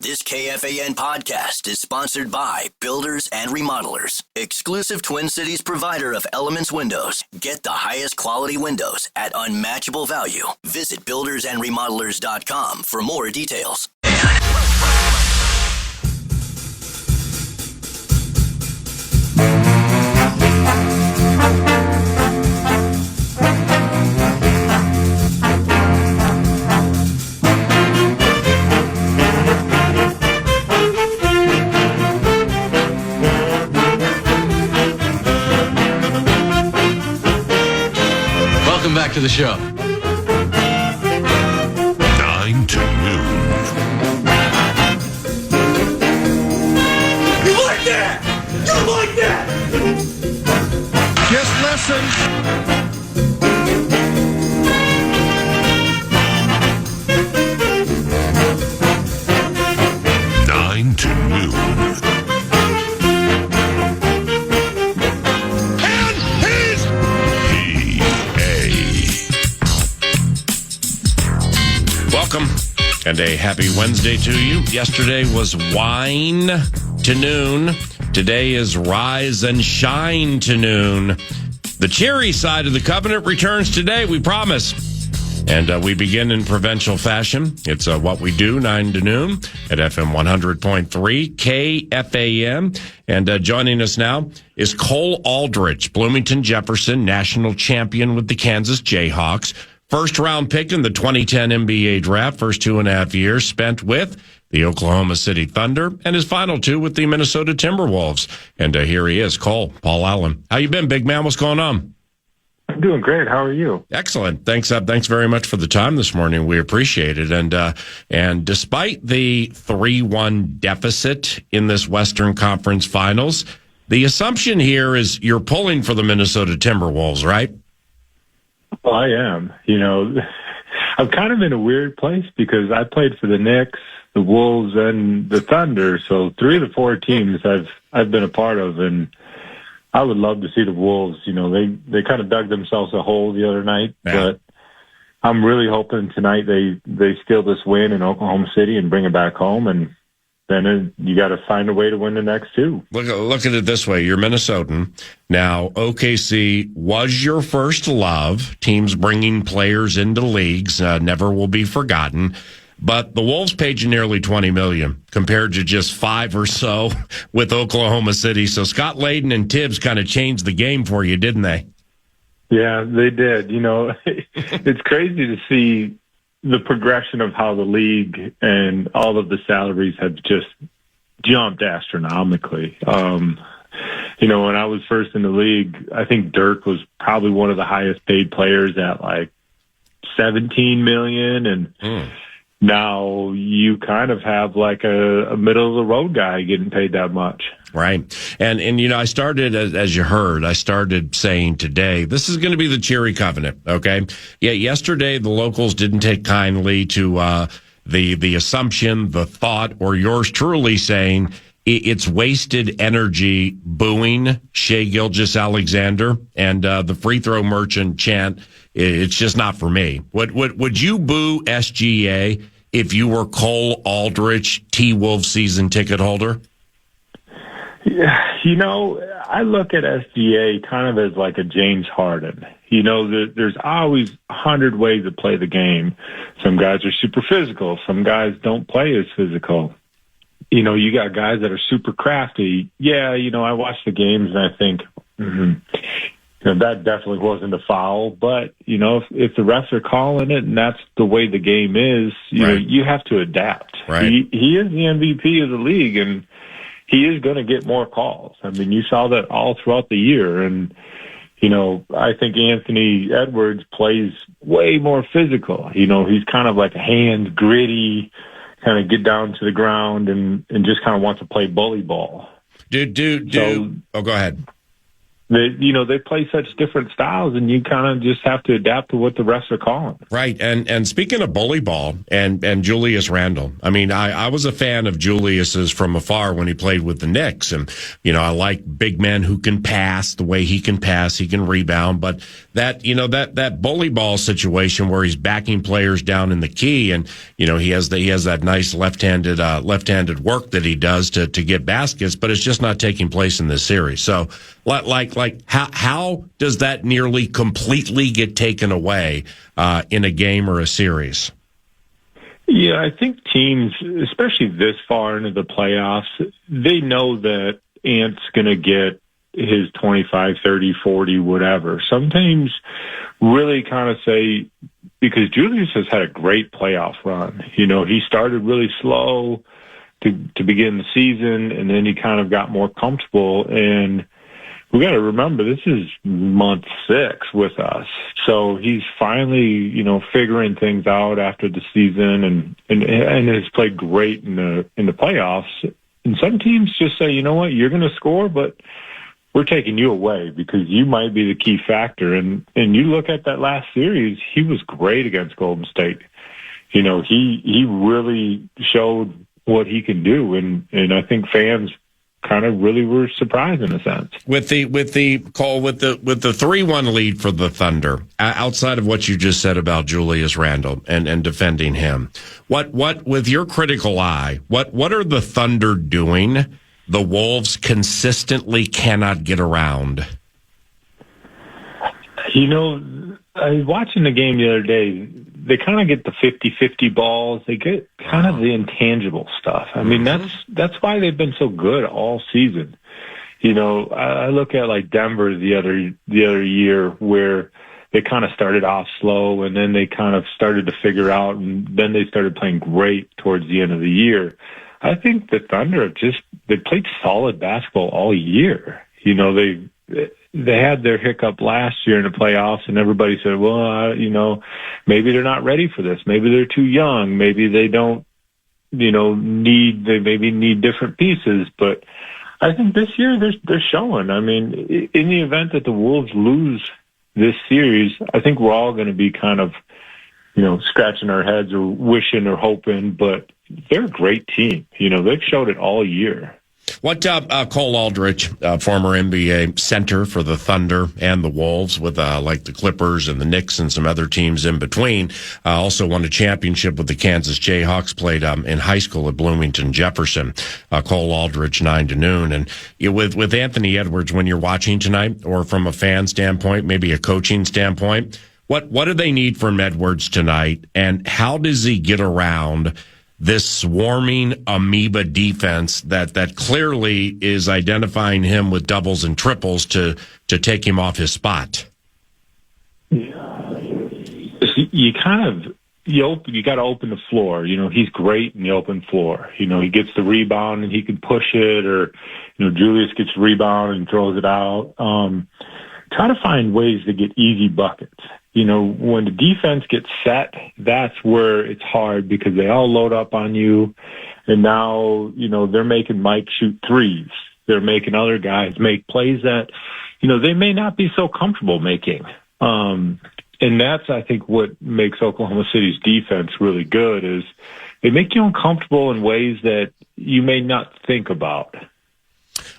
This KFAN podcast is sponsored by Builders and Remodelers, exclusive Twin Cities provider of Elements Windows. Get the highest quality windows at unmatchable value. Visit buildersandremodelers.com for more details. Welcome back to the show. 9 to noon. You like that? You like that? Just listen. 9 to noon. And he's PA. Welcome and a happy Wednesday to you. Yesterday was wine to noon. Today is rise and shine to noon. The cheery side of the covenant returns today, we promise. And we begin in provincial fashion. It's what we do, 9 to noon at FM 100.3 KFAN. And joining us now is Cole Aldrich, Bloomington Jefferson national champion with the Kansas Jayhawks. First round pick in the 2010 NBA draft, first 2.5 years spent with the Oklahoma City Thunder, and his final 2 with the Minnesota Timberwolves. And here he is, Cole, Paul Allen. How you been, big man? What's going on? I'm doing great. How are you? Excellent. Thanks very much for the time this morning. We appreciate it. And despite the 3-1 deficit in this Western Conference Finals, the assumption here is you're pulling for the Minnesota Timberwolves, right? Well, I am. You know, I'm kind of in a weird place because I played for the Knicks, the Wolves, and the Thunder. So 3 of the 4 teams I've been a part of, and I would love to see the Wolves. You know, they kind of dug themselves a hole the other night, but I'm really hoping tonight they steal this win in Oklahoma City and bring it back home, and then you got to find a way to win the next 2. Look at it this way. You're Minnesotan. Now, OKC was your first love. Teams bringing players into leagues never will be forgotten. But the Wolves paid you nearly $20 million compared to just 5 or so with Oklahoma City. So Scott Layden and Tibbs kind of changed the game for you, didn't they? Yeah, they did. You know, it's crazy to see the progression of how the league and all of the salaries have just jumped astronomically. You know, when I was first in the league, I think Dirk was probably one of the highest paid players at like $17 million, and now you kind of have like a middle of the road guy getting paid that much. Right. And you know, I started, as you heard, I started saying today, this is going to be the cheery covenant. Okay. Yeah. Yesterday, the locals didn't take kindly to, the assumption, the thought, or yours truly saying it's wasted energy booing Shai Gilgeous-Alexander and, the free throw merchant chant. It's just not for me. Would you boo SGA if you were Cole Aldrich, T-Wolves season ticket holder? Yeah, you know, I look at SGA kind of as like a James Harden. You know, there's always 100 ways to play the game. Some guys are super physical. Some guys don't play as physical. You know, you got guys that are super crafty. Yeah, you know, I watch the games and I think, you know, that definitely wasn't a foul. But, you know, if the refs are calling it and that's the way the game is, you know, you have to adapt. Right. He is the MVP of the league, and he is going to get more calls. I mean, you saw that all throughout the year. And, you know, I think Anthony Edwards plays way more physical. You know, he's kind of like a hands gritty, kind of get down to the ground and just kind of wants to play bully ball. Oh, go ahead. they play such different styles, and you kind of just have to adapt to what the refs are calling. Right. And speaking of bully ball and Julius Randle, I mean, I was a fan of Julius's from afar when he played with the Knicks. And, I like big men who can pass the way he can pass, he can rebound. But that bully ball situation where he's backing players down in the key, and, he has that nice left-handed work that he does to get baskets, but it's just not taking place in this series. So, how does that nearly completely get taken away in a game or a series? Yeah, I think teams, especially this far into the playoffs, they know that Ant's going to get his 25, 30, 40, whatever. Some teams really kind of say, because Julius has had a great playoff run. He started really slow to begin the season, and then he kind of got more comfortable. And we got to remember, this is month 6 with us. So he's finally, figuring things out after the season and has played great in the playoffs. And some teams just say, you know what, you're going to score, but we're taking you away because you might be the key factor. And you look at that last series, he was great against Golden State. He really showed what he can do. And I think fans kind of really were surprised in a sense. With the 3-1 lead for the Thunder, outside of what you just said about Julius Randle and defending him, what with your critical eye, what are the Thunder doing the Wolves consistently cannot get around? I was watching the game the other day. They kind of get the 50-50 balls. They get kind of the intangible stuff. I mean, that's why they've been so good all season. I look at like Denver the other year where they kind of started off slow and then they kind of started to figure out, and then they started playing great towards the end of the year. I think the Thunder they played solid basketball all year. They had their hiccup last year in the playoffs, and everybody said, well, maybe they're not ready for this. Maybe they're too young. Maybe they don't, they maybe need different pieces. But I think this year they're showing. I mean, in the event that the Wolves lose this series, I think we're all going to be kind of, scratching our heads or wishing or hoping, but they're a great team. They've showed it all year. What Cole Aldrich, former NBA center for the Thunder and the Wolves, with like the Clippers and the Knicks and some other teams in between, also won a championship with the Kansas Jayhawks, played in high school at Bloomington Jefferson. Cole Aldrich, 9 to noon. And with Anthony Edwards, when you're watching tonight, or from a fan standpoint, maybe a coaching standpoint, what do they need from Edwards tonight, and how does he get around this swarming amoeba defense that clearly is identifying him with doubles and triples to take him off his spot? You got to open the floor. He's great in the open floor. He gets the rebound and he can push it, or Julius gets the rebound and throws it out. Try to find ways to get easy buckets. When the defense gets set, that's where it's hard because they all load up on you. And now, they're making Mike shoot threes. They're making other guys make plays that, they may not be so comfortable making. And that's, I think, what makes Oklahoma City's defense really good is they make you uncomfortable in ways that you may not think about.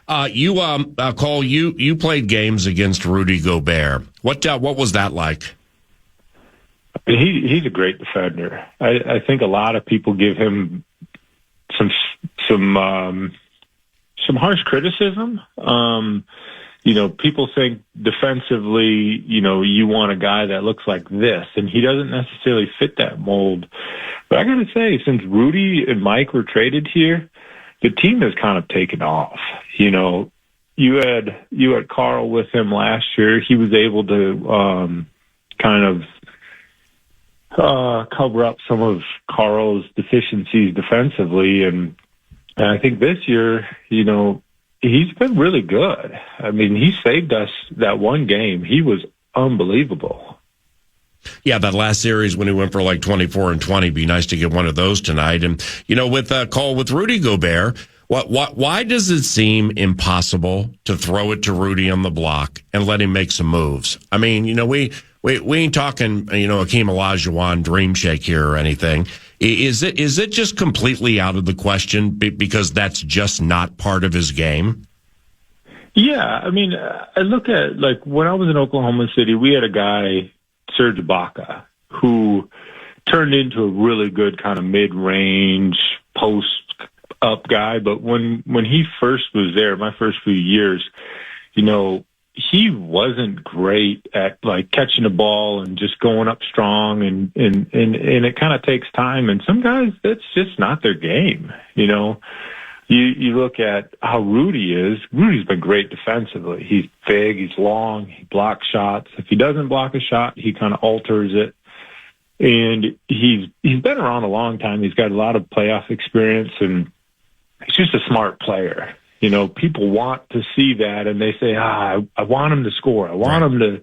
Cole, you played games against Rudy Gobert. What was that like? He's a great defender. I think a lot of people give him some harsh criticism. People think defensively, you want a guy that looks like this, and he doesn't necessarily fit that mold. But I got to say, since Rudy and Mike were traded here, the team has kind of taken off. You had Carl with him last year. He was able to kind of cover up some of Carl's deficiencies defensively, and I think this year, he's been really good. I mean, he saved us that one game. He was unbelievable. Yeah, that last series when he went for like 24 and 20, be nice to get one of those tonight. And, with Cole, with Rudy Gobert, Why does it seem impossible to throw it to Rudy on the block and let him make some moves? I mean, we ain't talking, Hakeem Olajuwon dream shake here or anything. Is it just completely out of the question because that's just not part of his game? Yeah, I mean, I look at, like, when I was in Oklahoma City, we had a guy, Serge Ibaka, who turned into a really good kind of mid-range post-up guy. But when he first was there, my first few years, he wasn't great at, like, catching the ball and just going up strong, and it kind of takes time. And some guys, that's just not their game, You look at how Rudy is. Rudy's been great defensively. He's big, he's long, he blocks shots. If he doesn't block a shot, he kind of alters it. And he's been around a long time. He's got a lot of playoff experience, and he's just a smart player. People want to see that, and they say, I want him to score. I want him to,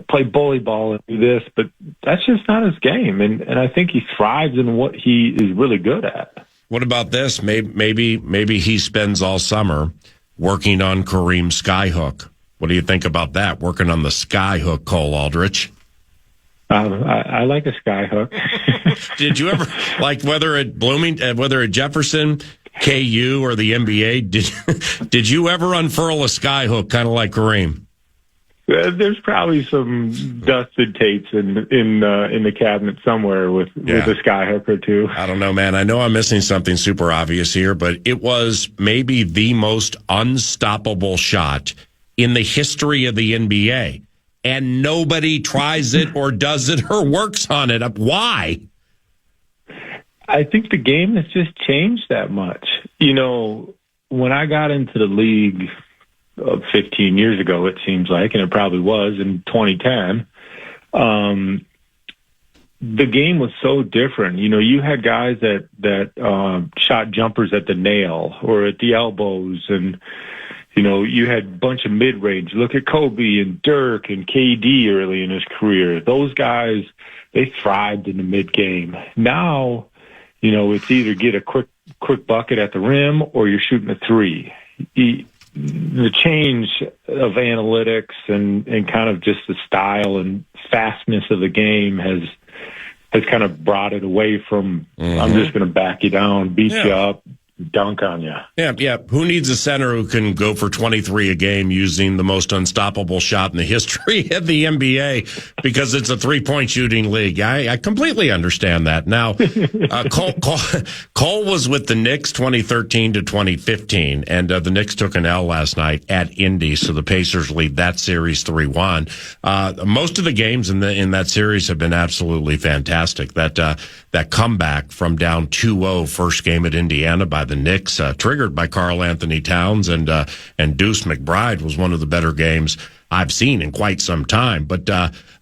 play bully ball and do this. But that's just not his game. And I think he thrives in what he is really good at. What about this? Maybe he spends all summer working on Kareem's skyhook. What do you think about that? Working on the skyhook, Cole Aldrich. I like a skyhook. Did you ever, like, whether at Bloomington, whether at Jefferson, KU, or the NBA, did you ever unfurl a skyhook kind of like Kareem? There's probably some dusted tapes in the cabinet somewhere with a skyhook or two. I don't know, man. I know I'm missing something super obvious here, but it was maybe the most unstoppable shot in the history of the NBA, and nobody tries it or does it or works on it. Why? I think the game has just changed that much. When I got into the league 15 years ago, it seems like, and it probably was in 2010, the game was so different. You had guys that shot jumpers at the nail or at the elbows, and you had a bunch of mid-range. Look at Kobe and Dirk and KD early in his career. Those guys, they thrived in the mid-game. Now, it's either get a quick bucket at the rim or you're shooting a three. The change of analytics and kind of just the style and fastness of the game has kind of brought it away from, I'm just going to back you down, beat you up, dunk on you. Yeah. Who needs a center who can go for 23 a game using the most unstoppable shot in the history of the NBA because it's a three-point shooting league? I completely understand that. Now, Cole was with the Knicks 2013 to 2015, and the Knicks took an L last night at Indy, so the Pacers lead that series 3-1. Most of the games in that series have been absolutely fantastic. That comeback from down 2-0 first game at Indiana by the Knicks, triggered by Karl Anthony Towns and Deuce McBride, was one of the better games I've seen in quite some time. But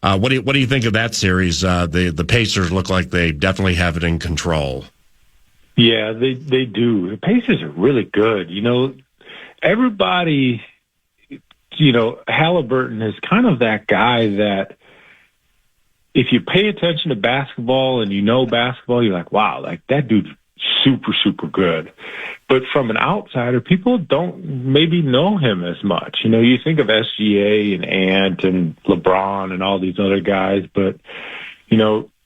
what do you think of that series? The Pacers look like they definitely have it in control. Yeah, they do. The Pacers are really good. Everybody, Halliburton is kind of that guy that, if you pay attention to basketball and basketball, you're like, wow, like that dude's super, super good. But from an outsider, people don't maybe know him as much. You think of SGA and Ant and LeBron and all these other guys, but,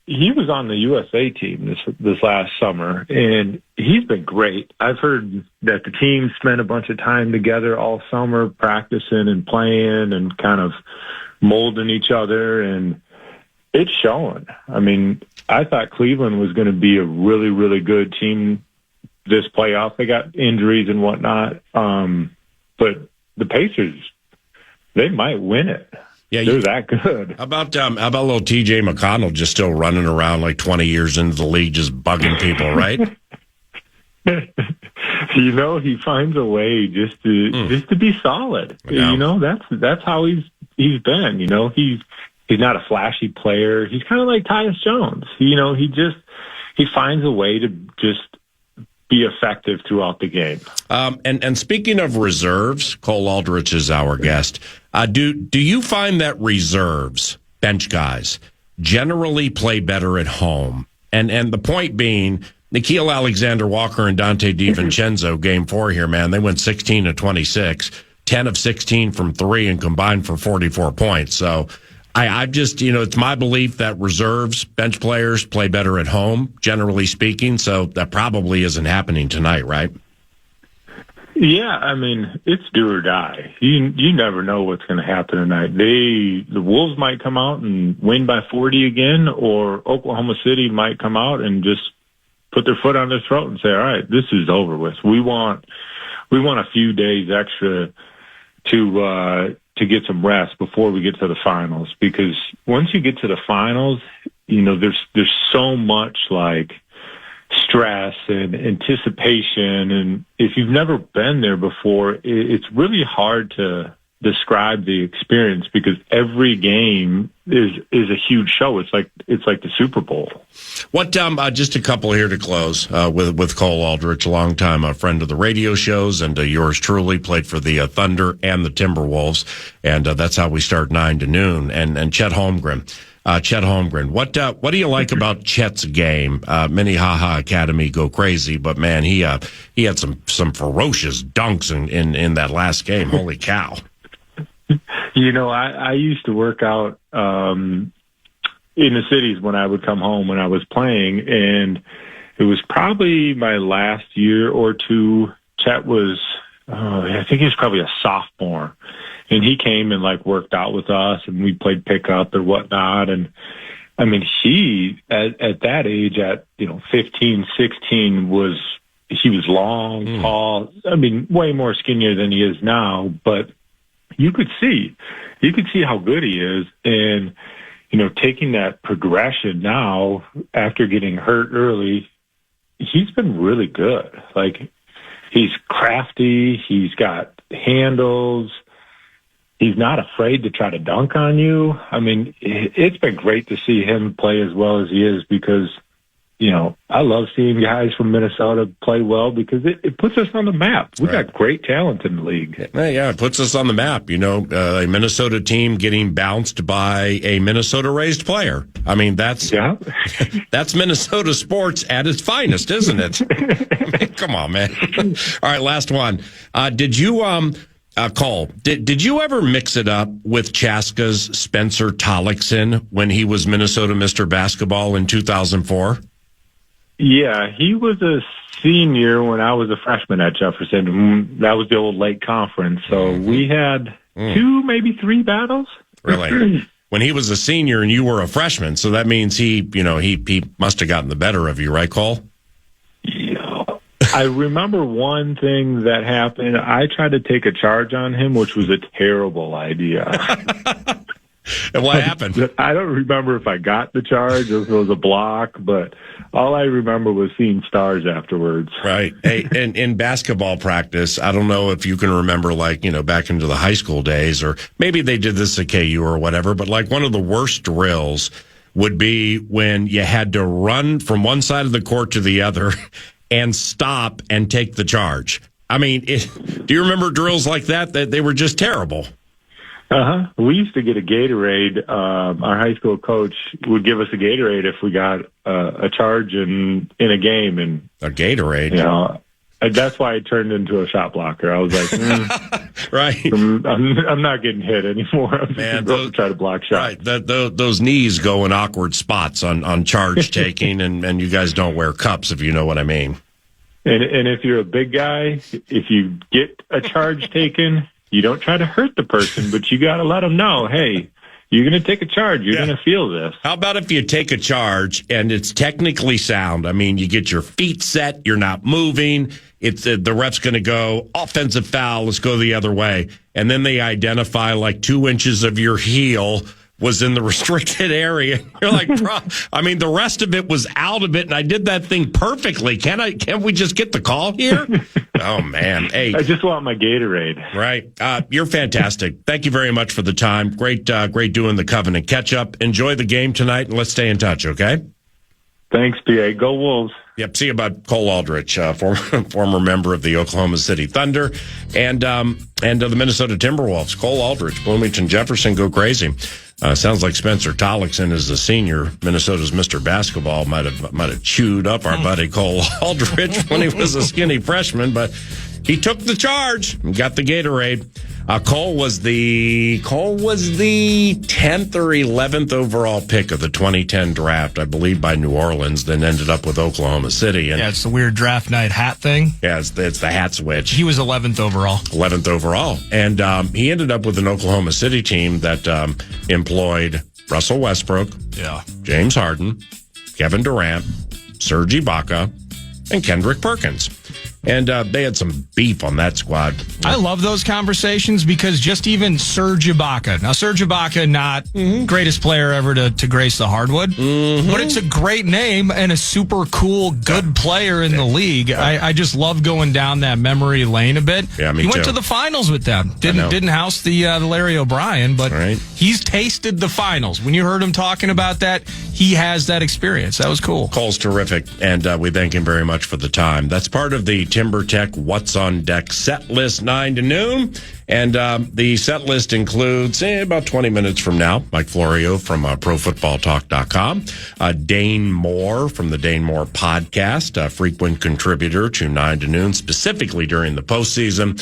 he was on the USA team this last summer, and he's been great. I've heard that the team spent a bunch of time together all summer practicing and playing and kind of molding each other, and it's showing. I mean, I thought Cleveland was going to be a really, really good team this playoff. They got injuries and whatnot. But the Pacers, they might win it. Yeah, they're that good. How about little TJ McConnell just still running around like 20 years into the league, just bugging people, right? He finds a way just to be solid. That's how he's been. He's not a flashy player. He's kind of like Tyus Jones. He finds a way to just be effective throughout the game. And speaking of reserves, Cole Aldrich is our guest. Do you find that reserves, bench guys, generally play better at home? And the point being, Nikhil Alexander-Walker and Dante DiVincenzo, game 4 here, man. They went 16 of 26, 10 of 16 from 3, and combined for 44 points. So I've just, it's my belief that reserves, bench players play better at home, generally speaking. So that probably isn't happening tonight, right? Yeah, I mean, it's do or die. You never know what's going to happen tonight. The Wolves might come out and win by 40 again, or Oklahoma City might come out and just put their foot on their throat and say, all right, this is over with. We want a few days extra to get some rest before we get to the finals, because once you get to the finals, there's so much like stress and anticipation, and if you've never been there before, it's really hard to describe the experience, because every game is a huge show. It's like the Super Bowl. What just a couple here to close with Cole Aldrich, a longtime friend of the radio shows, and yours truly, played for the Thunder and the Timberwolves, and that's how we start 9 to noon. And Chet Holmgren. What do you like about Chet's game? Many HaHa Academy go crazy, but man, he had some ferocious dunks in that last game. Holy cow! I used to work out in the cities when I would come home when I was playing, and it was probably my last year or two. Chet was, I think he was probably a sophomore. And he came and worked out with us, and we played pickup or whatnot. And I mean, he at that age, at 15, 16, he was long, tall. I mean, way more skinnier than he is now. But you could see how good he is, and taking that progression now after getting hurt early, he's been really good. He's crafty. He's got handles. He's not afraid to try to dunk on you. I mean, it's been great to see him play as well as he is, because, I love seeing guys from Minnesota play well, because it puts us on the map. We got great talent in the league. Yeah, it puts us on the map. A Minnesota team getting bounced by a Minnesota-raised player. I mean, that's Minnesota sports at its finest, isn't it? I mean, come on, man. All right, last one. Did you... Cole, did you ever mix it up with Chaska's Spencer Tollickson when he was Minnesota Mr. Basketball in 2004? Yeah, he was a senior when I was a freshman at Jefferson. That was the old Lake Conference. So we had 2, maybe 3 battles. Really? When he was a senior and you were a freshman, so that means he must have gotten the better of you, right, Cole? Yeah. I remember one thing that happened. I tried to take a charge on him, which was a terrible idea. And what happened? I don't remember if I got the charge or if it was a block, but all I remember was seeing stars afterwards. Right. Hey, in basketball practice, I don't know if you can remember, back into the high school days, or maybe they did this at KU or whatever, but one of the worst drills would be when you had to run from one side of the court to the other and stop and take the charge. I mean, do you remember drills like that? That they were just terrible. We used to get a Gatorade. Our high school coach would give us a Gatorade if we got a charge in a game. And a Gatorade? That's why I turned into a shot blocker. I was like, right. I'm not getting hit anymore. I'm just going to try to block shots. Right. Those knees go in awkward spots on charge taking, and you guys don't wear cups, if you know what I mean. And if you're a big guy, if you get a charge taken, you don't try to hurt the person, but you got to let them know, hey, you're going to take a charge. You're going to feel this. How about if you take a charge and it's technically sound? I mean, you get your feet set, you're not moving. It's the ref's going to go offensive foul. Let's go the other way. And then they identify 2 inches of your heel was in the restricted area. You're like, bro, I mean, the rest of it was out of it, and I did that thing perfectly. Can't we just get the call here? Oh, man. Hey, I just want my Gatorade. Right. You're fantastic. Thank you very much for the time. Great doing the Covenant catch-up. Enjoy the game tonight, and let's stay in touch, okay? Thanks, PA. Go Wolves. Yep. See about Cole Aldrich, former member of the Oklahoma City Thunder and of the Minnesota Timberwolves. Cole Aldrich, Bloomington Jefferson, go crazy. Sounds like Spencer Tollickson is the senior. Minnesota's Mr. Basketball might have chewed up our buddy Cole Aldrich when he was a skinny freshman, but he took the charge and got the Gatorade. Cole was the 10th or 11th overall pick of the 2010 draft, I believe, by New Orleans, then ended up with Oklahoma City. And it's the weird draft night hat thing. Yeah, it's the hat switch. He was 11th overall. 11th overall. And he ended up with an Oklahoma City team that employed Russell Westbrook, James Harden, Kevin Durant, Serge Ibaka, and Kendrick Perkins. And they had some beef on that squad. I love those conversations because just even Serge Ibaka. Now, Serge Ibaka, not greatest player ever to grace the hardwood, but it's a great name and a super cool, good player in the league. I just love going down that memory lane a bit. Yeah, me he too. went to the finals with them. Didn't house the Larry O'Brien, but he's tasted the finals. When you heard him talking about that, he has that experience. That was cool. Cole's terrific, and we thank him very much for the time. That's part of the Timber Tech What's on Deck set list, 9 to noon. And the set list includes, about 20 minutes from now, Mike Florio from ProFootballTalk.com, Dane Moore from the Dane Moore Podcast, a frequent contributor to 9 to noon, specifically during the postseason.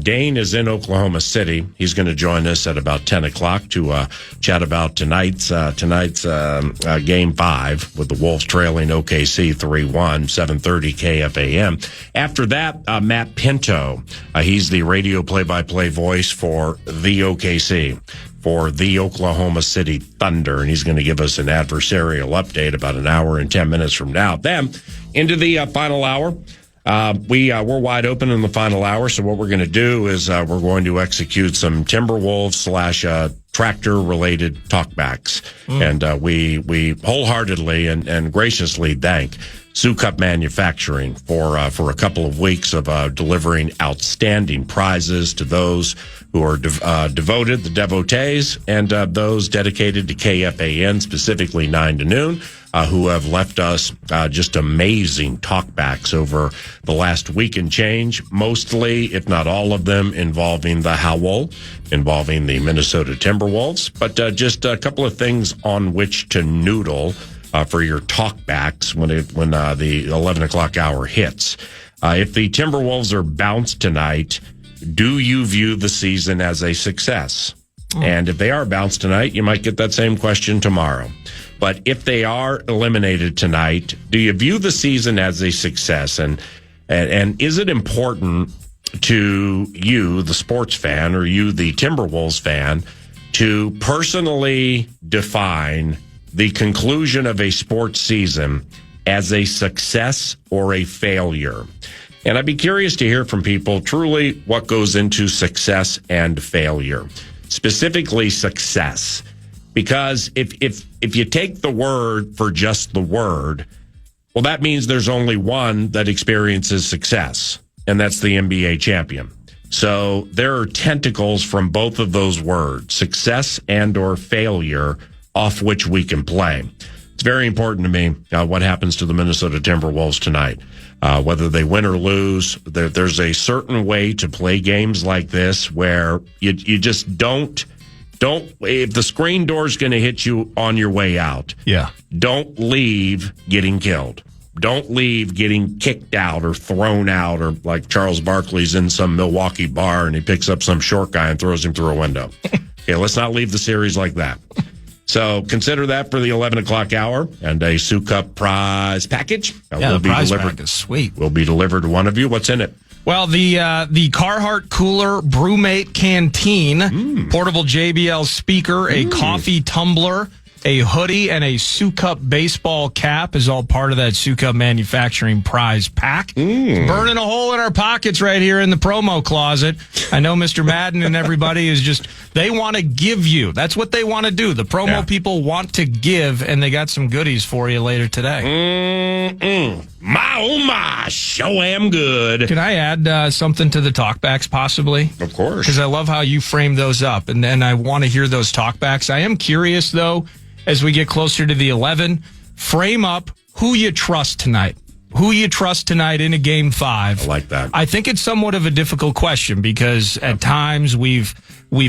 Dane is in Oklahoma City. He's going to join us at about 10 o'clock to chat about tonight's Game 5 with the Wolves trailing OKC 3-1, 7:30 KFAN. After that, Matt Pinto. He's the radio play-by-play voice for the OKC, for the Oklahoma City Thunder, and he's going to give us an adversarial update about an hour and 10 minutes from now. Then, into the final hour. We're wide open in the final hour, so what we're going to do is we're going to execute some Timberwolves / tractor-related talkbacks. And we wholeheartedly and graciously thank Sioux Cup Manufacturing for a couple of weeks of delivering outstanding prizes to those who are devoted, the devotees, and those dedicated to KFAN, specifically 9 to noon. Who have left us just amazing talkbacks over the last week and change, mostly, if not all of them, involving the alllll, involving the Minnesota Timberwolves, but just a couple of things on which to noodle for your talkbacks when the 11 o'clock hour hits. If the Timberwolves are bounced tonight, do you view the season as a success? And if they are bounced tonight, you might get that same question tomorrow. But if they are eliminated tonight, do you view the season as a success? And is it important to you, the sports fan, or you, the Timberwolves fan, to personally define the conclusion of a sports season as a success or a failure? And I'd be curious to hear from people truly what goes into success and failure, specifically success. Because if you take the word for just the word, well, that means there's only one that experiences success, and that's the NBA champion. So there are tentacles from both of those words, success and or failure, off which we can play. It's very important to me what happens to the Minnesota Timberwolves tonight. Whether they win or lose, there's a certain way to play games like this where you just don't, if the screen door is going to hit you on your way out, don't leave getting killed. Don't leave getting kicked out or thrown out, or like Charles Barkley's in some Milwaukee bar and he picks up some short guy and throws him through a window. Okay, let's not leave the series like that. So consider that for the 11 o'clock hour, and a Sioux Cup prize package will be prize delivered. Pack is sweet. Will be delivered to one of you. What's in it? Well, the Carhartt Cooler Brewmate Canteen, portable JBL speaker, a coffee tumbler, a hoodie, and a Sioux Cup baseball cap is all part of that Sioux Cup Manufacturing prize pack. Burning a hole in our pockets right here in the promo closet. I know Mr. Madden and everybody is just, they want to give you. That's what they want to do. The promo people want to give, and they got some goodies for you later today. My, oh my, show am good. Can I add something to the talkbacks, possibly? Of course. Because I love how you frame those up, and I want to hear those talkbacks. I am curious, though, as we get closer to the 11, frame up who you trust tonight. who you trust tonight in a Game 5. I like that. I think it's somewhat of a difficult question because at times we've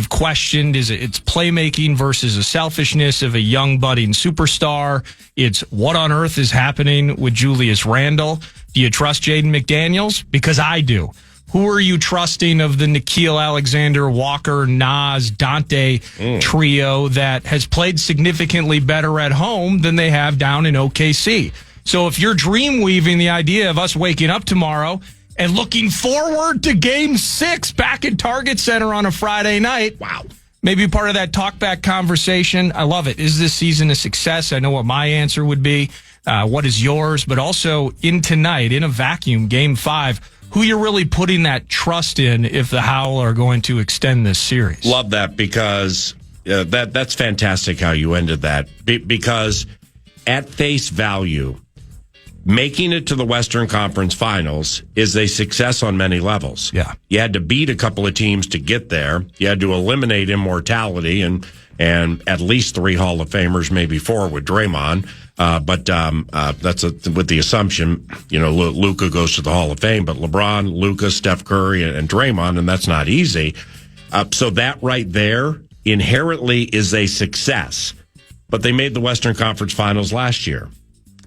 questioned it's playmaking versus a selfishness of a young budding superstar. It's what on earth is happening with Julius Randle. Do you trust Jaden McDaniels? Because I do. Who are you trusting of the Nickeil Alexander, Walker, Nas, Dante trio that has played significantly better at home than they have down in OKC? So if you're dream weaving the idea of us waking up tomorrow and looking forward to Game 6 back at Target Center on a Friday night, wow, maybe part of that talkback conversation. I love it. Is this season a success? I know what my answer would be. What is yours? But also in tonight, in a vacuum, Game 5, who you're really putting that trust in if the Howl are going to extend this series. Love that because that's fantastic how you ended that. Because at face value, making it to the Western Conference Finals is a success on many levels. Yeah. You had to beat a couple of teams to get there. You had to eliminate immortality and at least 3 Hall of Famers, maybe 4 with Draymond. But that's with the assumption, Luka goes to the Hall of Fame, but LeBron, Luka, Steph Curry, and Draymond, and that's not easy. So that right there inherently is a success. But they made the Western Conference Finals last year.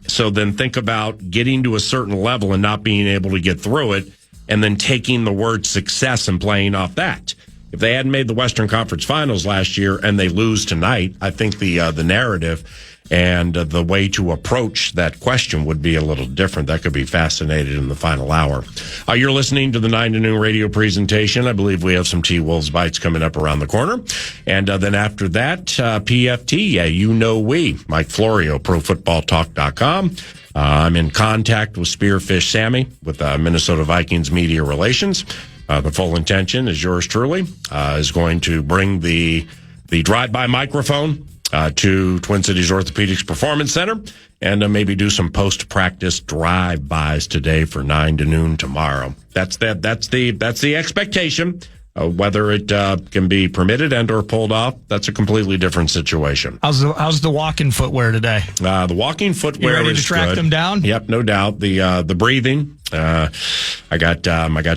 So then think about getting to a certain level and not being able to get through it, and then taking the word success and playing off that. If they hadn't made the Western Conference Finals last year and they lose tonight, I think the narrative and the way to approach that question would be a little different. That could be fascinating in the final hour. You're listening to the 9 to noon radio presentation. I believe we have some T-Wolves Bites coming up around the corner. And then after that, PFT, we, Mike Florio, ProFootballTalk.com. I'm in contact with Spearfish Sammy with Minnesota Vikings Media Relations. The full intention is yours truly, is going to bring the drive-by microphone to Twin Cities Orthopedics Performance Center and maybe do some post-practice drive-bys today for 9 to noon tomorrow. That's the expectation. Whether it can be permitted and or pulled off, that's a completely different situation. How's the walking footwear today? The walking footwear you ready is to track good. them down? Yep, no doubt. The breathing. I got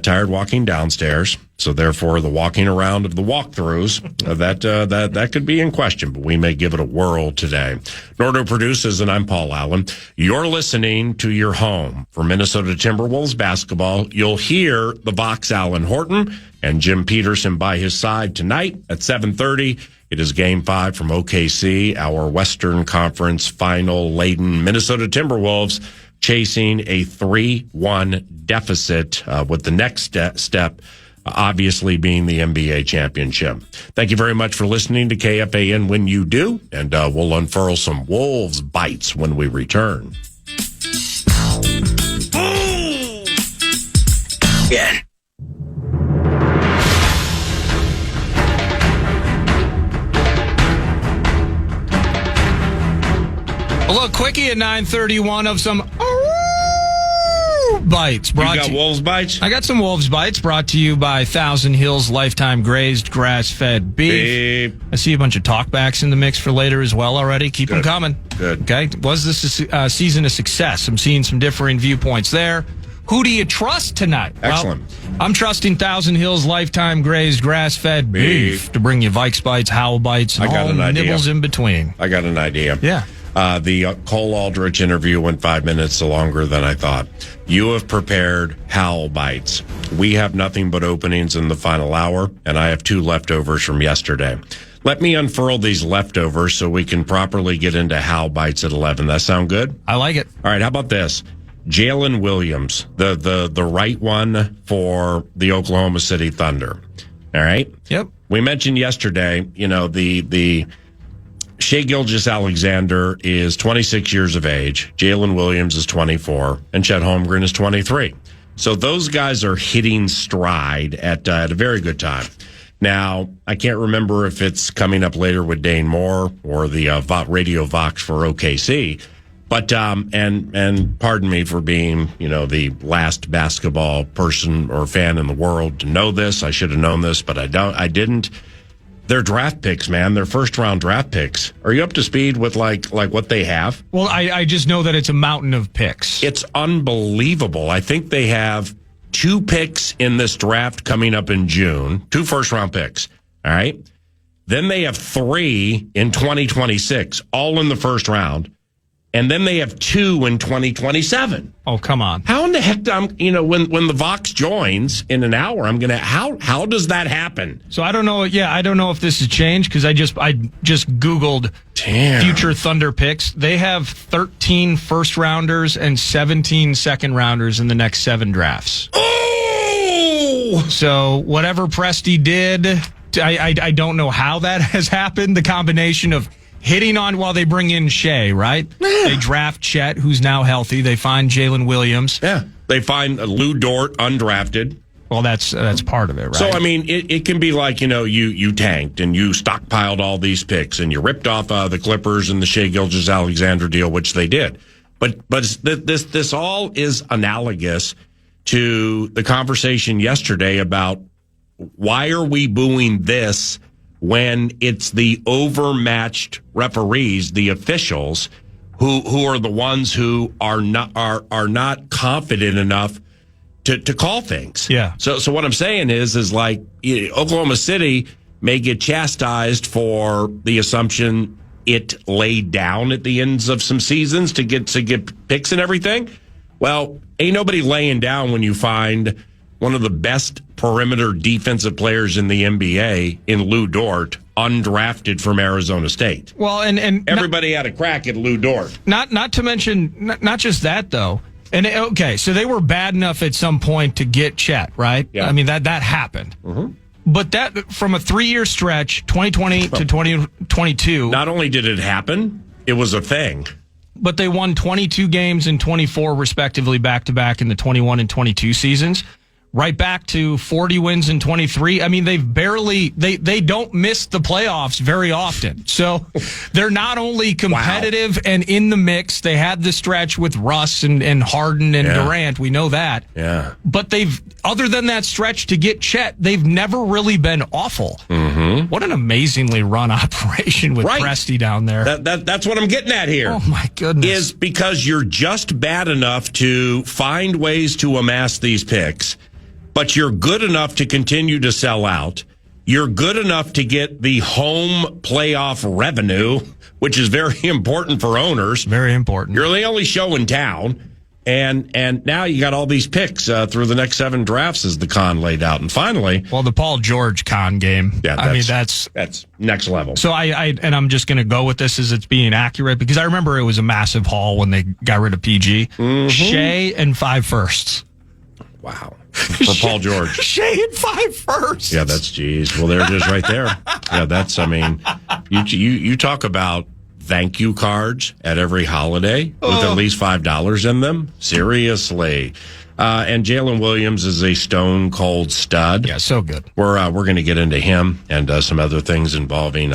tired walking downstairs, so therefore the walking around of the walkthroughs that could be in question, but we may give it a whirl today. Nordo produces, and I'm Paul Allen. You're listening to your home for Minnesota Timberwolves basketball. You'll hear the Vox Allen Horton and Jim Peterson by his side tonight at 7:30. It is Game 5 from OKC, our Western Conference final laden Minnesota Timberwolves chasing a 3-1 deficit with the next step obviously being the NBA championship. Thank you very much for listening to KFAN when you do, and we'll unfurl some Wolves Bites when we return. Yeah. A little quickie at 9:31 of some bites. You got Wolves Bites? I got some Wolves Bites brought to you by Thousand Hills Lifetime Grazed Grass-Fed Beef. I see a bunch of talkbacks in the mix for later as well already. Keep them coming. Good. Okay. Was this a season a success? I'm seeing some differing viewpoints there. Who do you trust tonight? Excellent. Well, I'm trusting Thousand Hills Lifetime Grazed Grass-Fed Beef to bring you Vikes Bites, Howl Bites, and all nibbles in between. I got an idea. Yeah. The Cole Aldrich interview went 5 minutes longer than I thought. You have prepared Howl Bites. We have nothing but openings in the final hour, and I have 2 leftovers from yesterday. Let me unfurl these leftovers so we can properly get into Howl Bites at 11. That sound good? I like it. All right, how about this? Jalen Williams, the right one for the Oklahoma City Thunder. All right? Yep. We mentioned yesterday, the Shai Gilgeous-Alexander is 26 years of age. Jalen Williams is 24, and Chet Holmgren is 23. So those guys are hitting stride at a very good time. Now, I can't remember if it's coming up later with Dane Moore or the Radio Vox for OKC, but and pardon me for being the last basketball person or fan in the world to know this. I should have known this, but I didn't. their draft picks, man, their first-round draft picks. Are you up to speed with, like what they have? Well, I just know that it's a mountain of picks. It's unbelievable. I think they have 2 picks in this draft coming up in June, 2 first-round picks, all right? Then they have 3 in 2026, all in the first round. And then they have 2 in 2027. Oh, come on. How in the heck, when the Vox joins in an hour, how does that happen? So I don't know. Yeah, I don't know if this has changed because I just Googled future Thunder picks. They have 13 first rounders and 17 second rounders in the next 7 drafts. Oh! So whatever Presti did, I don't know how that has happened. The combination of hitting on while they bring in Shea, right? Yeah. They draft Chet, who's now healthy. They find Jalen Williams. Yeah. They find Lou Dort, undrafted. Well, that's part of it, right? So, I mean, it can be like, you tanked and you stockpiled all these picks and you ripped off the Clippers and the Shea Gilgeous-Alexander deal, which they did. But this all is analogous to the conversation yesterday about why are we booing this when it's the overmatched referees, the officials, who are the ones who are not confident enough to call things. Yeah. So what I'm saying is like Oklahoma City may get chastised for the assumption it laid down at the ends of some seasons to get picks and everything. Well, ain't nobody laying down when you find one of the best perimeter defensive players in the NBA in Lou Dort, undrafted from Arizona State. Well, and everybody had a crack at Lou Dort. Not to mention, not just that though. And okay, so they were bad enough at some point to get Chet, right? Yeah. I mean that happened. Mm-hmm. But that from a 3-year stretch, 2020 to 2022. Not only did it happen, it was a thing. But they won 22 games and 24 respectively back to back in the 21 and 22 seasons. Right back to 40 wins in 23. I mean, they don't miss the playoffs very often. So they're not only competitive and in the mix. They had the stretch with Russ and Harden and Durant. We know that. Yeah. But other than that stretch to get Chet, they've never really been awful. Mm-hmm. What an amazingly run operation with Presti down there. That's what I'm getting at here. Oh, my goodness. Is because you're just bad enough to find ways to amass these picks. But you're good enough to continue to sell out. You're good enough to get the home playoff revenue, which is very important for owners. Very important. You're the only show in town. And now you got all these picks through the next 7 drafts as the con laid out. And finally... Well, the Paul George con game. Yeah, that's next level. So I'm just going to go with this as it's being accurate because I remember it was a massive haul when they got rid of PG. Mm-hmm. Shea and 5 firsts. Wow. For Paul George. Shea and 5 firsts. Yeah, that's geez. Well, there it is right there. Yeah, that's, I mean, you talk about thank you cards at every holiday with at least $5 in them. Seriously. And Jalen Williams is a stone cold stud. Yeah, so good. We're going to get into him and some other things involving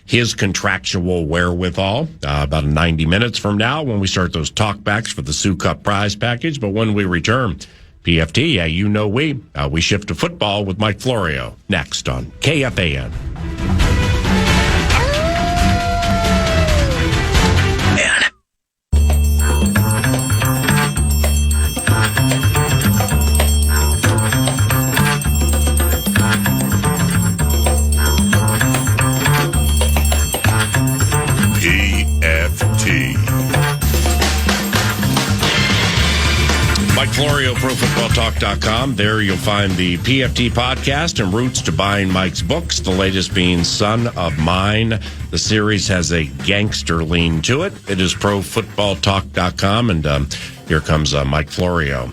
his contractual wherewithal about 90 minutes from now when we start those talkbacks for the Sioux Cup prize package. But when we return, PFT, yeah, we shift to football with Mike Florio next on KFAN. Florio, ProFootballTalk.com. There you'll find the PFT podcast and routes to buying Mike's books, the latest being Son of Mine. The series has a gangster lean to it. It is ProFootballTalk.com, and here comes Mike Florio.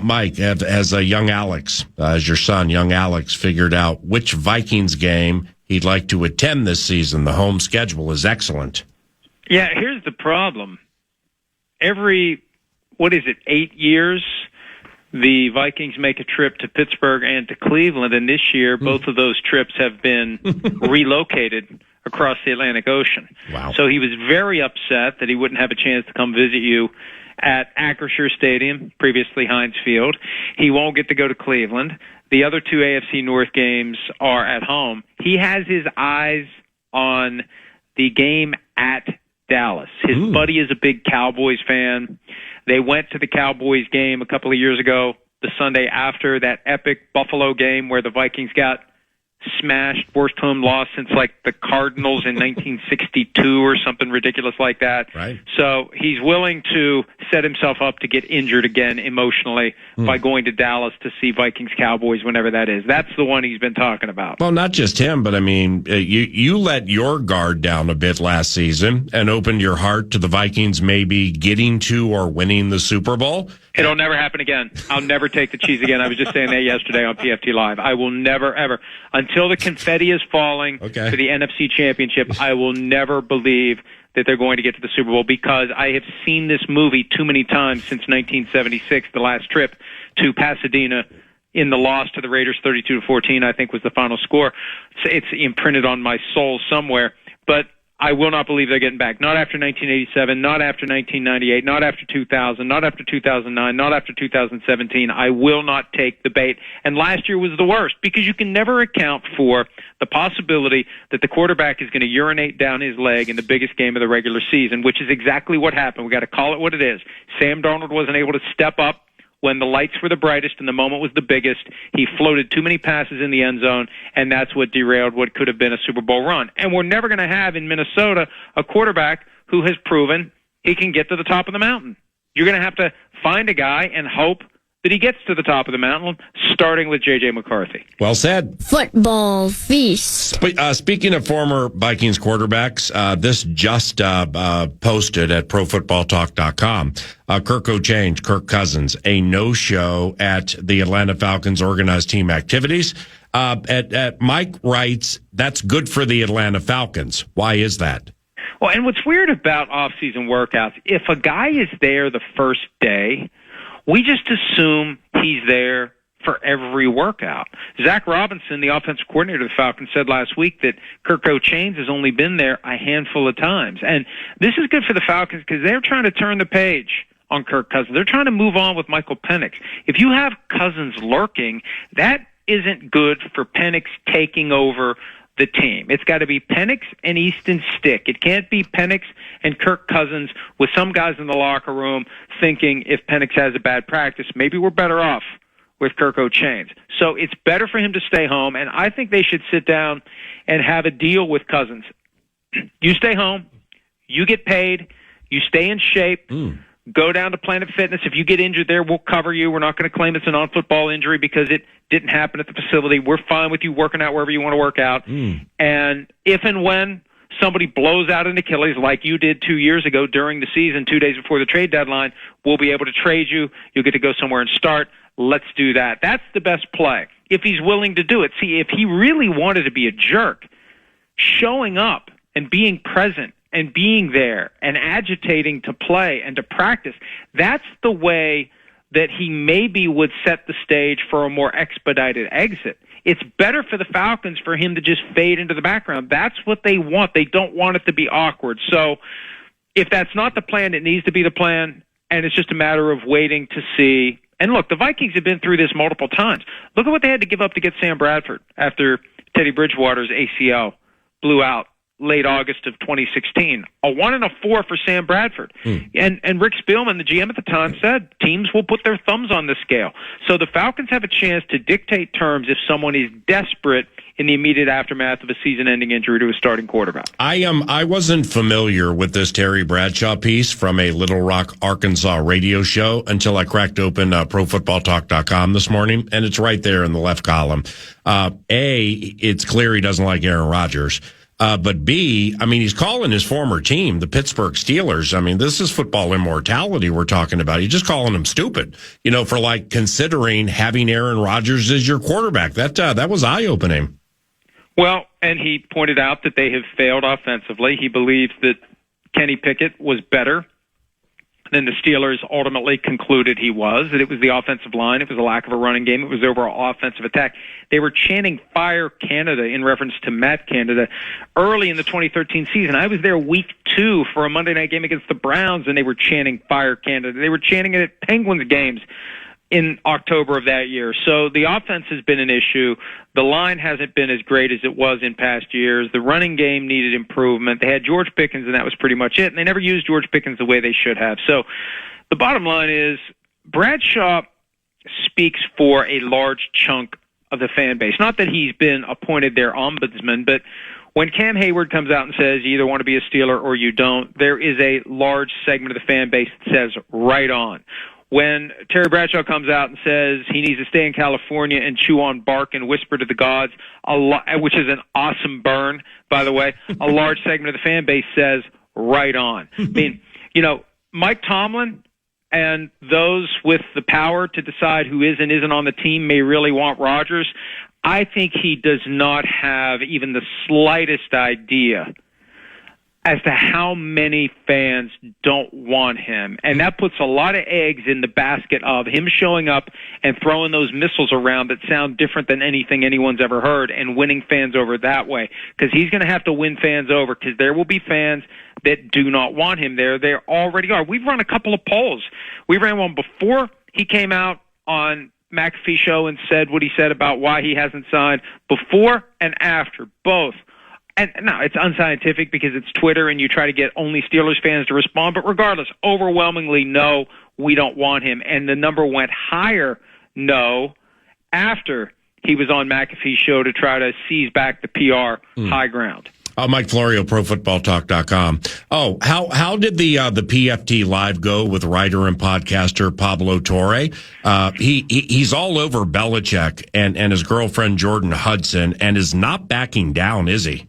Mike, as young Alex, as your son, young Alex, figured out which Vikings game he'd like to attend this season. The home schedule is excellent. Yeah, here's the problem. Every 8 years, the Vikings make a trip to Pittsburgh and to Cleveland, and this year both of those trips have been relocated across the Atlantic Ocean. Wow. So he was very upset that he wouldn't have a chance to come visit you at Acrisure Stadium, previously Heinz Field. He won't get to go to Cleveland. The other two AFC North games are at home. He has his eyes on the game at Dallas. His buddy is a big Cowboys fan. They went to the Cowboys game a couple of years ago, the Sunday after that epic Buffalo game where the Vikings got smashed, worst home loss since like the Cardinals in 1962 or something ridiculous like that. Right. So he's willing to set himself up to get injured again emotionally by going to Dallas to see Vikings Cowboys whenever that is. That's the one he's been talking about. Well, not just him, but I mean, you let your guard down a bit last season and opened your heart to the Vikings maybe getting to or winning the Super Bowl. It'll never happen again. I'll never take the cheese again. I was just saying that yesterday on PFT Live. I will never, ever, until the confetti is falling for the NFC Championship, I will never believe that they're going to get to the Super Bowl because I have seen this movie too many times since 1976, the last trip to Pasadena in the loss to the Raiders 32-14, I think was the final score. It's imprinted on my soul somewhere. But I will not believe they're getting back. Not after 1987, not after 1998, not after 2000, not after 2009, not after 2017. I will not take the bait. And last year was the worst because you can never account for the possibility that the quarterback is going to urinate down his leg in the biggest game of the regular season, which is exactly what happened. We got to call it what it is. Sam Darnold wasn't able to step up when the lights were the brightest and the moment was the biggest. He floated too many passes in the end zone, and that's what derailed what could have been a Super Bowl run. And we're never going to have in Minnesota a quarterback who has proven he can get to the top of the mountain. You're going to have to find a guy and hope that he gets to the top of the mountain, starting with J.J. McCarthy. Well said. Football feast. Speaking of former Vikings quarterbacks, this just posted at ProFootballTalk.com. Kirk Cousins, a no-show at the Atlanta Falcons organized team activities. Mike writes, that's good for the Atlanta Falcons. Why is that? Well, and what's weird about off-season workouts, if a guy is there the first day, we just assume he's there for every workout. Zach Robinson, the offensive coordinator of the Falcons, said last week that Kirk Cochains has only been there a handful of times. And this is good for the Falcons because they're trying to turn the page on Kirk Cousins. They're trying to move on with Michael Penix. If you have Cousins lurking, that isn't good for Penix taking over the team. It's got to be Penix and Easton Stick. It can't be Penix and Kirk Cousins with some guys in the locker room thinking if Penix has a bad practice, maybe we're better off with Kirk Cochains. So it's better for him to stay home, and I think they should sit down and have a deal with Cousins. You stay home, you get paid, you stay in shape, go down to Planet Fitness. If you get injured there, we'll cover you. We're not going to claim it's a non-football injury because it didn't happen at the facility. We're fine with you working out wherever you want to work out. And if and when somebody blows out an Achilles like you did 2 years ago during the season, 2 days before the trade deadline, we'll be able to trade you. You'll get to go somewhere and start. Let's do that. That's the best play, if he's willing to do it. See, if he really wanted to be a jerk, showing up and being present and being there and agitating to play and to practice, that's the way that he maybe would set the stage for a more expedited exit. It's better for the Falcons for him to just fade into the background. That's what they want. They don't want it to be awkward. So if that's not the plan, it needs to be the plan, and it's just a matter of waiting to see. And look, the Vikings have been through this multiple times. Look at what they had to give up to get Sam Bradford after Teddy Bridgewater's ACL blew out late August of 2016. A 1 and a 4 for Sam Bradford. And Rick Spielman, the GM at the time, said teams will put their thumbs on the scale. So the Falcons have a chance to dictate terms if someone is desperate in the immediate aftermath of a season-ending injury to a starting quarterback. I wasn't familiar with this Terry Bradshaw piece from a Little Rock, Arkansas radio show until I cracked open ProFootballTalk.com this morning, and it's right there in the left column. It's clear he doesn't like Aaron Rodgers. But B, I mean, he's calling his former team, the Pittsburgh Steelers. I mean, this is football immortality we're talking about. He's just calling them stupid, for like considering having Aaron Rodgers as your quarterback. That was eye-opening. Well, and he pointed out that they have failed offensively. He believes that Kenny Pickett was better than the Steelers ultimately concluded he was, that it was the offensive line, it was a lack of a running game, it was overall offensive attack. They were chanting "Fire Canada" in reference to Matt Canada early in the 2013 season. I was there week 2 for a Monday night game against the Browns, and they were chanting "Fire Canada." They were chanting it at Penguins games in October of that year. So the offense has been an issue. The line hasn't been as great as it was in past years. The running game needed improvement. They had George Pickens, and that was pretty much it. And they never used George Pickens the way they should have. So the bottom line is Bradshaw speaks for a large chunk of the fan base. Not that he's been appointed their ombudsman, but when Cam Hayward comes out and says you either want to be a Steeler or you don't, there is a large segment of the fan base that says right on. When Terry Bradshaw comes out and says he needs to stay in California and chew on bark and whisper to the gods, which is an awesome burn, by the way, a large segment of the fan base says right on. I mean, Mike Tomlin and those with the power to decide who is and isn't on the team may really want Rodgers. I think he does not have even the slightest idea as to how many fans don't want him. And that puts a lot of eggs in the basket of him showing up and throwing those missiles around that sound different than anything anyone's ever heard and winning fans over that way. Because he's going to have to win fans over, because there will be fans that do not want him there. They already are. We've run a couple of polls. We ran one before he came out on McAfee show and said what he said about why he hasn't signed, before and after, both. And no, it's unscientific because it's Twitter and you try to get only Steelers fans to respond. But regardless, overwhelmingly, no, we don't want him. And the number went higher, no, after he was on McAfee's show to try to seize back the PR high ground. Mike Florio, ProFootballTalk.com. Oh, how did the PFT Live go with writer and podcaster Pablo Torre? He's all over Belichick and his girlfriend Jordan Hudson, and is not backing down, is he?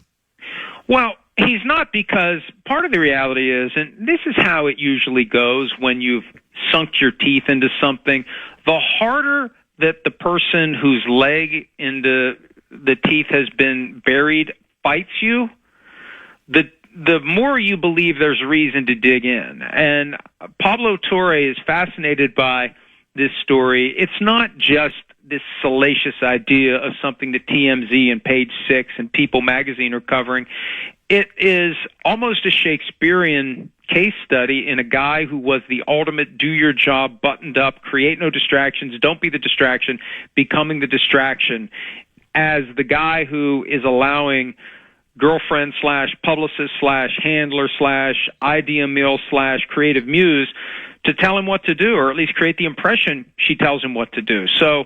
Well, he's not, because part of the reality is, and this is how it usually goes when you've sunk your teeth into something, the harder that the person whose leg into the teeth has been buried fights you, the more you believe there's reason to dig in. And Pablo Torre is fascinated by this story. It's not just this salacious idea of something that TMZ and Page Six and People magazine are covering. It is almost a Shakespearean case study in a guy who was the ultimate do your job, buttoned up, create no distractions, don't be the distraction, becoming the distraction, as the guy who is allowing girlfriend / publicist / handler / idea mill / creative muse to tell him what to do, or at least create the impression she tells him what to do. So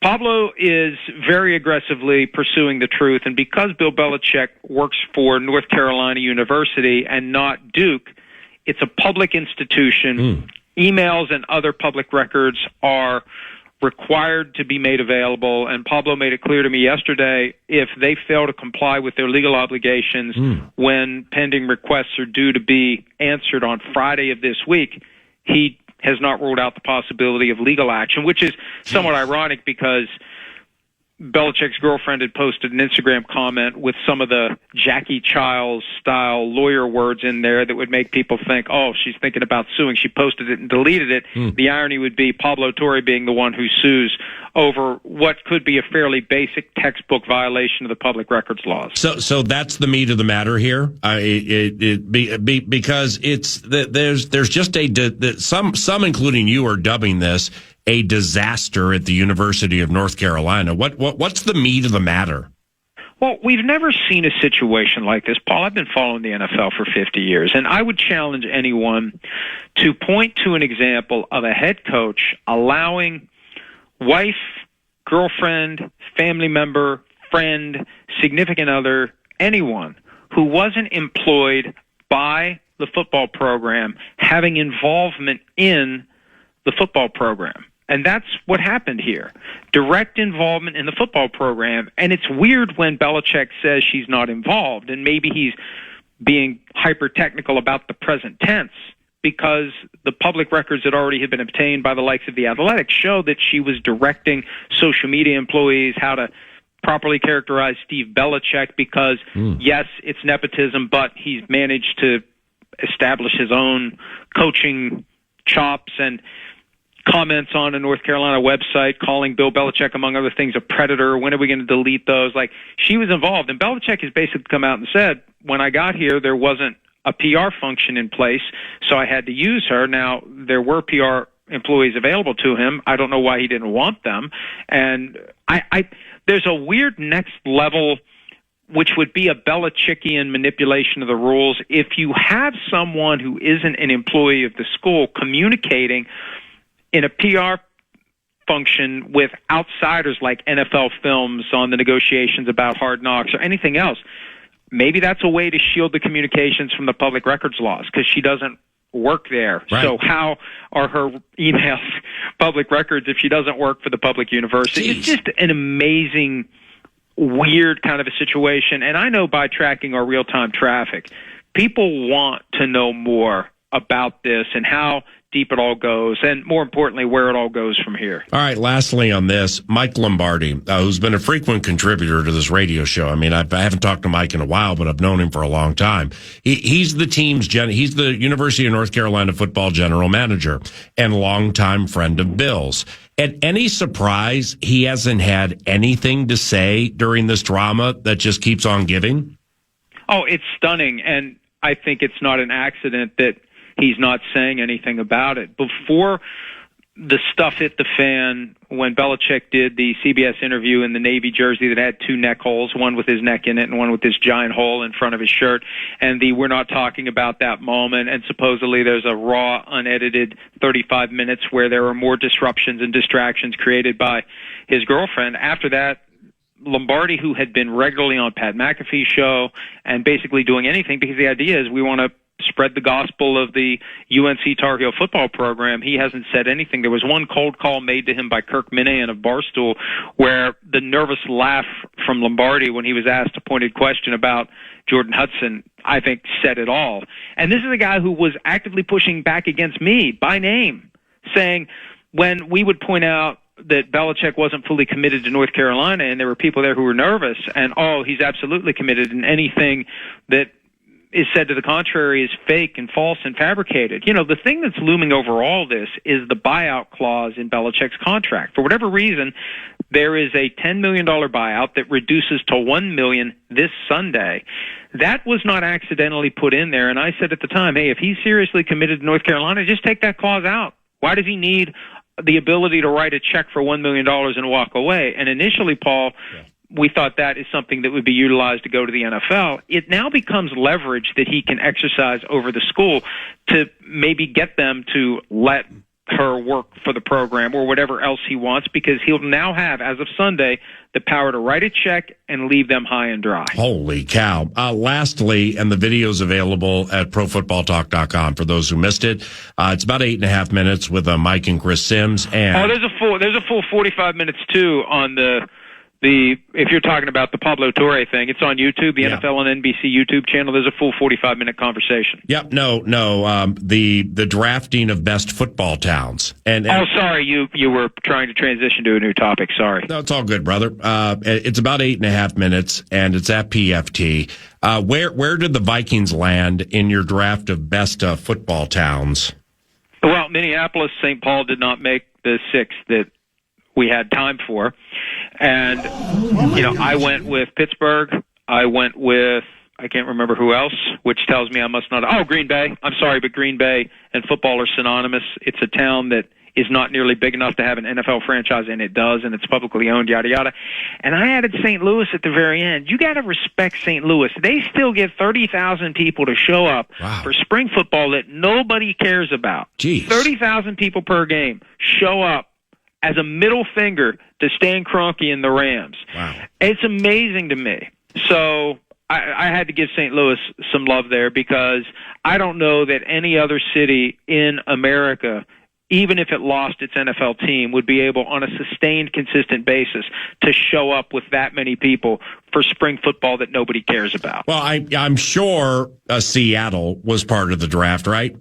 Pablo is very aggressively pursuing the truth, and because Bill Belichick works for North Carolina University and not Duke, it's a public institution. Emails and other public records are required to be made available, and Pablo made it clear to me yesterday, if they fail to comply with their legal obligations when pending requests are due to be answered on Friday of this week, he has not ruled out the possibility of legal action, which is somewhat ironic because Belichick's girlfriend had posted an Instagram comment with some of the Jackie Chiles-style lawyer words in there that would make people think, oh, she's thinking about suing. She posted it and deleted it. The irony would be Pablo Torre being the one who sues over what could be a fairly basic textbook violation of the public records laws. So that's the meat of the matter here, because it's there's just some including you are dubbing this a disaster at the University of North Carolina. What's the meat of the matter? Well, we've never seen a situation like this, Paul. I've been following the NFL for 50 years, and I would challenge anyone to point to an example of a head coach allowing wife, girlfriend, family member, friend, significant other, anyone who wasn't employed by the football program having involvement in the football program. And that's what happened here. Direct involvement in the football program. And it's weird when Belichick says she's not involved, and maybe he's being hyper-technical about the present tense, because the public records that already had been obtained by the likes of The Athletic show that she was directing social media employees how to properly characterize Steve Belichick, because, yes, it's nepotism, but he's managed to establish his own coaching chops and comments on a North Carolina website calling Bill Belichick, among other things, a predator. When are we going to delete those? Like, she was involved. And Belichick has basically come out and said, when I got here, there wasn't a PR function in place, so I had to use her. Now, there were PR employees available to him. I don't know why he didn't want them. And there's a weird next level, which would be a Belichickian manipulation of the rules. If you have someone who isn't an employee of the school communicating in a PR function with outsiders like NFL Films on the negotiations about Hard Knocks or anything else, maybe that's a way to shield the communications from the public records laws because she doesn't work there. Right. So how are her emails public records if she doesn't work for the public university? Jeez. It's just an amazing, weird kind of a situation. And I know by tracking our real-time traffic, people want to know more about this and how deep it all goes, and more importantly, where it all goes from here. All right, lastly on this, Mike Lombardi, who's been a frequent contributor to this radio show. I mean, I haven't talked to Mike in a while, but I've known him for a long time. He's the team's he's the University of North Carolina football general manager and longtime friend of Bill's. At any surprise, he hasn't had anything to say during this drama that just keeps on giving? Oh, it's stunning, and I think it's not an accident that he's not saying anything about it. Before the stuff hit the fan, when Belichick did the CBS interview in the Navy jersey that had two neck holes, one with his neck in it and one with this giant hole in front of his shirt, and we're not talking about that moment, and supposedly there's a raw, unedited 35 minutes where there are more disruptions and distractions created by his girlfriend. After that, Lombardi, who had been regularly on Pat McAfee's show and basically doing anything, because the idea is we want to spread the gospel of the UNC Tar Heel football program, he hasn't said anything. There was one cold call made to him by Kirk Minihane of Barstool where the nervous laugh from Lombardi when he was asked a pointed question about Jordan Hudson, I think, said it all. And this is a guy who was actively pushing back against me by name, saying when we would point out that Belichick wasn't fully committed to North Carolina and there were people there who were nervous, and, oh, he's absolutely committed, and anything that is said to the contrary is fake and false and fabricated. You know, the thing that's looming over all this is the buyout clause in Belichick's contract. For whatever reason, there is a $10 million buyout that reduces to $1 million this Sunday. That was not accidentally put in there, and I said at the time, hey, if he's seriously committed to North Carolina, just take that clause out. Why does he need the ability to write a check for $1 million and walk away? And initially, Paul, we thought that is something that would be utilized to go to the NFL. It now becomes leverage that he can exercise over the school to maybe get them to let her work for the program or whatever else he wants, because he'll now have, as of Sunday, the power to write a check and leave them high and dry. Holy cow. Lastly, and the video's available at profootballtalk.com for those who missed it. It's about 8.5 minutes with Mike and Chris Sims. And there's a full 45 minutes, too, on the if you're talking about the Pablo Torre thing, it's on YouTube, the NFL and NBC YouTube channel. There's a full 45-minute conversation. Yep. No. The drafting of best football towns. And sorry, you were trying to transition to a new topic. Sorry. No, it's all good, brother. It's about 8.5 minutes, and it's at PFT. Where did the Vikings land in your draft of best football towns? Well, Minneapolis, St. Paul did not make the six that we had time for. And, I went with Pittsburgh. I went with, I can't remember who else, which tells me I must not. Oh, Green Bay. I'm sorry, but Green Bay and football are synonymous. It's a town that is not nearly big enough to have an NFL franchise, and it does, and it's publicly owned, yada, yada. And I added St. Louis at the very end. You got to respect St. Louis. They still get 30,000 people to show up for spring football that nobody cares about. Jeez. 30,000 people per game show up as a middle finger to Stan Kroenke and the Rams. Wow. It's amazing to me. So I had to give St. Louis some love there, because I don't know that any other city in America, even if it lost its NFL team, would be able on a sustained, consistent basis to show up with that many people for spring football that nobody cares about. Well, I'm sure Seattle was part of the draft, right?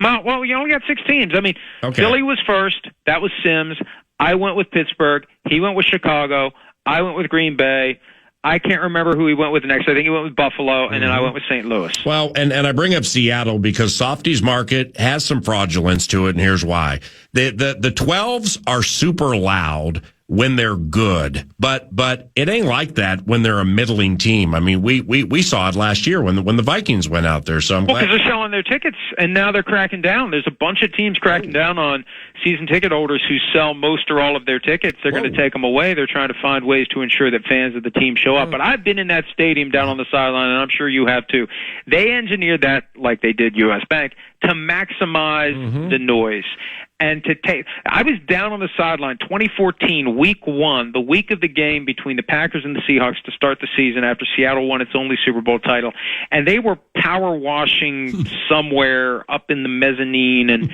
Well, you only got 6 teams. I mean, Philly was first. That was Sims. I went with Pittsburgh. He went with Chicago. I went with Green Bay. I can't remember who he went with next. I think he went with Buffalo, and then I went with St. Louis. Well, and I bring up Seattle because Softies market has some fraudulence to it, and here's why. The 12s are super loud when they're good, but it ain't like that when they're a middling team. I mean, we saw it last year when the Vikings went out there. So I'm glad. Because they're selling their tickets, and now they're cracking down. There's a bunch of teams cracking down on season ticket holders who sell most or all of their tickets. They're going to take them away. They're trying to find ways to ensure that fans of the team show up. But I've been in that stadium down on the sideline, and I'm sure you have too. They engineered that, like they did U.S. Bank, to maximize the noise. And I was down on the sideline 2014, week 1, the week of the game between the Packers and the Seahawks to start the season after Seattle won its only Super Bowl title. And they were power washing somewhere up in the mezzanine, and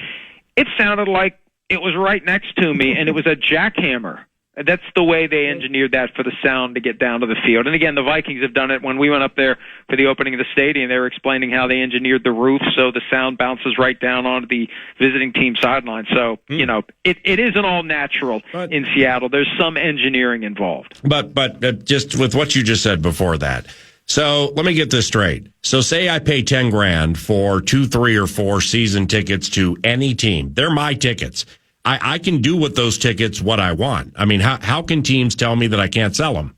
it sounded like it was right next to me, and it was a jackhammer. That's the way they engineered that for the sound to get down to the field. And again, the Vikings have done it. When we went up there for the opening of the stadium, they were explaining how they engineered the roof so the sound bounces right down onto the visiting team sideline. So, you know, it isn't all natural in Seattle. There's some engineering involved. But just with what you just said before that. So let me get this straight. So say I pay $10,000 for 2, 3, or 4 season tickets to any team. They're my tickets. I can do with those tickets what I want. I mean, how can teams tell me that I can't sell them?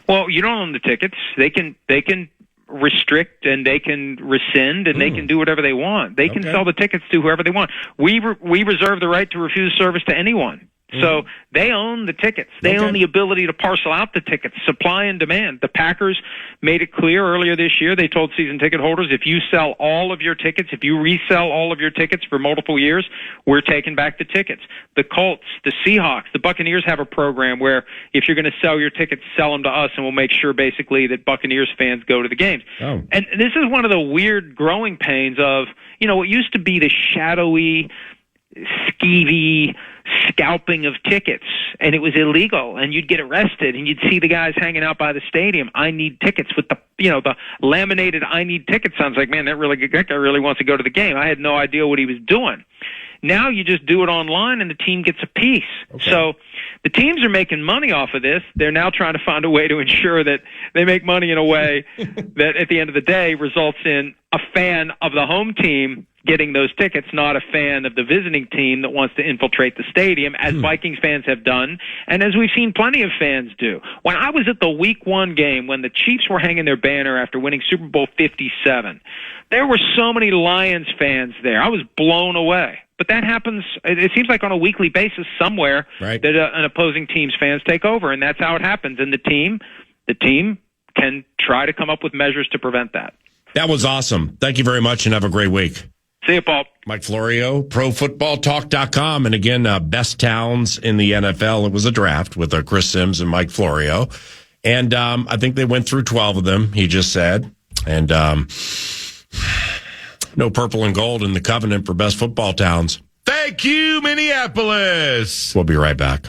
Well, you don't own the tickets. They can restrict and they can rescind and they can do whatever they want. They can sell the tickets to whoever they want. We reserve the right to refuse service to anyone. So they own the tickets. They own the ability to parcel out the tickets, supply and demand. The Packers made it clear earlier this year. They told season ticket holders, if you sell all of your tickets, if you resell all of your tickets for multiple years, we're taking back the tickets. The Colts, the Seahawks, the Buccaneers have a program where if you're going to sell your tickets, sell them to us, and we'll make sure basically that Buccaneers fans go to the games. Oh. And this is one of the weird growing pains of, you know, what used to be the shadowy, skeevy scalping of tickets, and it was illegal, and you'd get arrested, and you'd see the guys hanging out by the stadium. I need tickets with the laminated I need tickets. Sounds like, man, that guy really wants to go to the game. I had no idea what he was doing. Now you just do it online, and the team gets a piece. Okay. So the teams are making money off of this. They're now trying to find a way to ensure that they make money in a way that at the end of the day results in a fan of the home team getting those tickets, not a fan of the visiting team that wants to infiltrate the stadium, as Vikings fans have done, and as we've seen plenty of fans do. When I was at the Week 1 game, when the Chiefs were hanging their banner after winning Super Bowl 57, there were so many Lions fans there. I was blown away. But that happens, it seems like on a weekly basis somewhere, that an opposing team's fans take over, and that's how it happens. And the team can try to come up with measures to prevent that. That was awesome. Thank you very much, and have a great week. See you, Paul. Mike Florio, ProFootballTalk.com. And again, best towns in the NFL. It was a draft with Chris Sims and Mike Florio. And I think they went through 12 of them, he just said. And no purple and gold in the covenant for best football towns. Thank you, Minneapolis. We'll be right back.